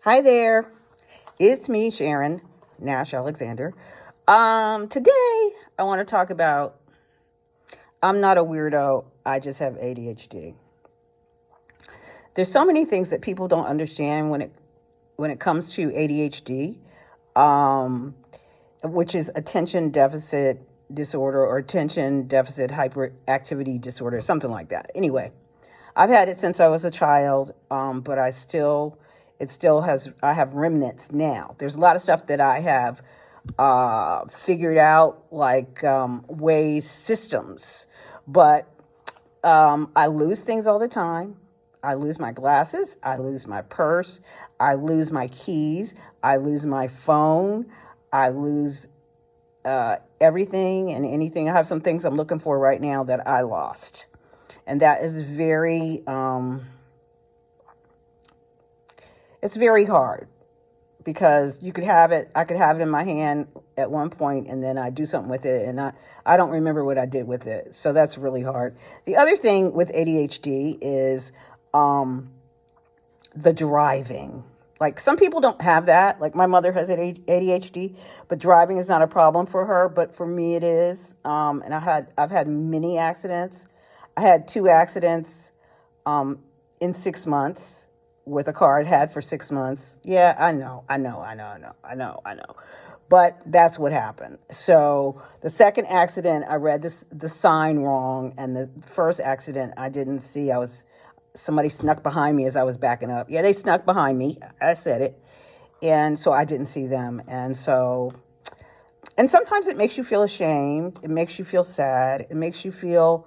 Hi there, it's me, Sharon Nash Alexander. Today I want to talk about I'm not a weirdo, I just have ADHD. There's so many things that people don't understand when it comes to ADHD, which is attention deficit disorder or attention deficit hyperactivity disorder, something like that. Anyway, I've had it since I was a child, but I have remnants now. There's a lot of stuff that I have figured out, like ways, systems, but I lose things all the time. I lose my glasses, I lose my purse, I lose my keys, I lose my phone, I lose everything and anything. I have some things I'm looking for right now that I lost. And that is it's very hard because I could have it in my hand at one point and then I do something with it and I don't remember what I did with it. So that's really hard. The other thing with ADHD is the driving. Like some people don't have that. Like my mother has ADHD, but driving is not a problem for her. But for me, it is. And I've had many accidents. I had 2 accidents in 6 months with a car I'd had for 6 months. Yeah, I know. But that's what happened. So the second accident, I read the sign wrong, and the first accident I didn't see. Somebody snuck behind me as I was backing up. Yeah, they snuck behind me. I said it. And so I didn't see them. And sometimes it makes you feel ashamed. It makes you feel sad. It makes you feel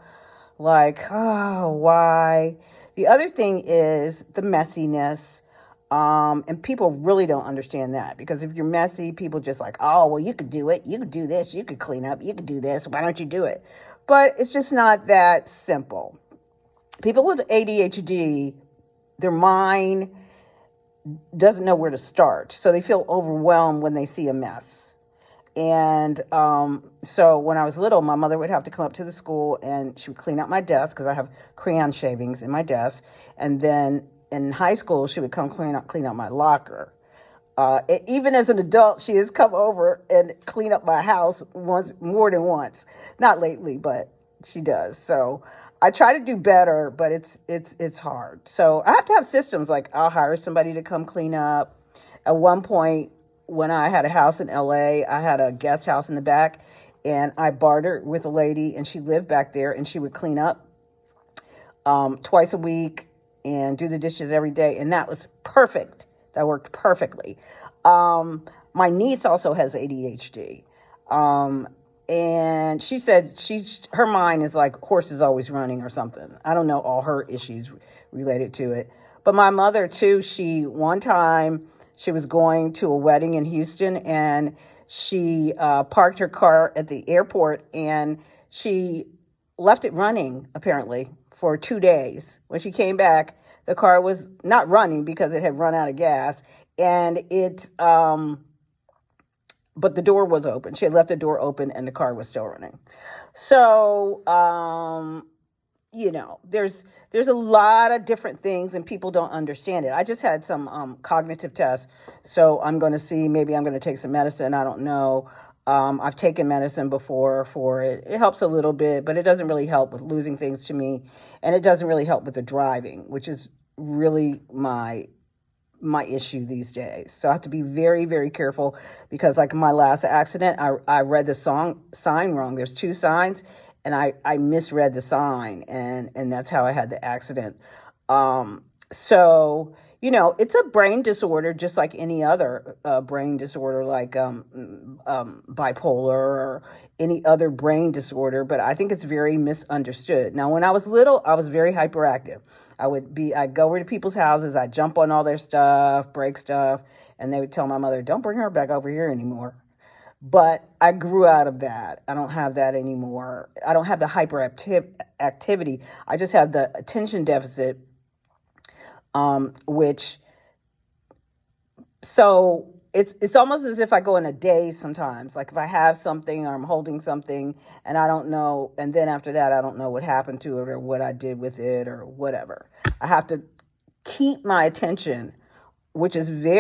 like, oh, why? The other thing is the messiness. And people really don't understand that, because if you're messy, people just like, oh, well, you could do it. You could do this. You could clean up. You could do this. Why don't you do it? But it's just not that simple. People with ADHD, their mind doesn't know where to start. So they feel overwhelmed when they see a mess. And so when I was little, my mother would have to come up to the school and she would clean out my desk because I have crayon shavings in my desk. And then in high school, she would come clean out my locker. Even as an adult, she has come over and cleaned up my house more than once. Not lately, but she does. So I try to do better, but it's hard. So I have to have systems, like I'll hire somebody to come clean up. At one point, when I had a house in LA, I had a guest house in the back, and I bartered with a lady, and she lived back there, and she would clean up twice a week and do the dishes every day, and that was perfect. That worked perfectly. My niece also has ADHD. And she said her mind is like horses always running or something. I don't know all her issues related to it. But my mother, too, one time she was going to a wedding in Houston, and she parked her car at the airport, and she left it running, apparently, for 2 days. When she came back, the car was not running because it had run out of gas, and but the door was open. She had left the door open and the car was still running. So, there's a lot of different things and people don't understand it. I just had some cognitive tests. So I'm going to see, maybe I'm going to take some medicine. I don't know. I've taken medicine before for it. It helps a little bit, but it doesn't really help with losing things to me. And it doesn't really help with the driving, which is really my issue these days. So I have to be very, very careful, because like in my last accident, I read the sign wrong. There's 2 signs and I misread the sign, and that's how I had the accident. So, it's a brain disorder, just like any other brain disorder, like bipolar or any other brain disorder. But I think it's very misunderstood. Now, when I was little, I was very hyperactive. I'd go over to people's houses, I'd jump on all their stuff, break stuff, and they would tell my mother, don't bring her back over here anymore. But I grew out of that. I don't have that anymore. I don't have the hyperactivity. I just have the attention deficit, so it's almost as if I go in a daze sometimes. Like if I have something or I'm holding something and I don't know, and then after that, I don't know what happened to it or what I did with it or whatever. I have to keep my attention, which is very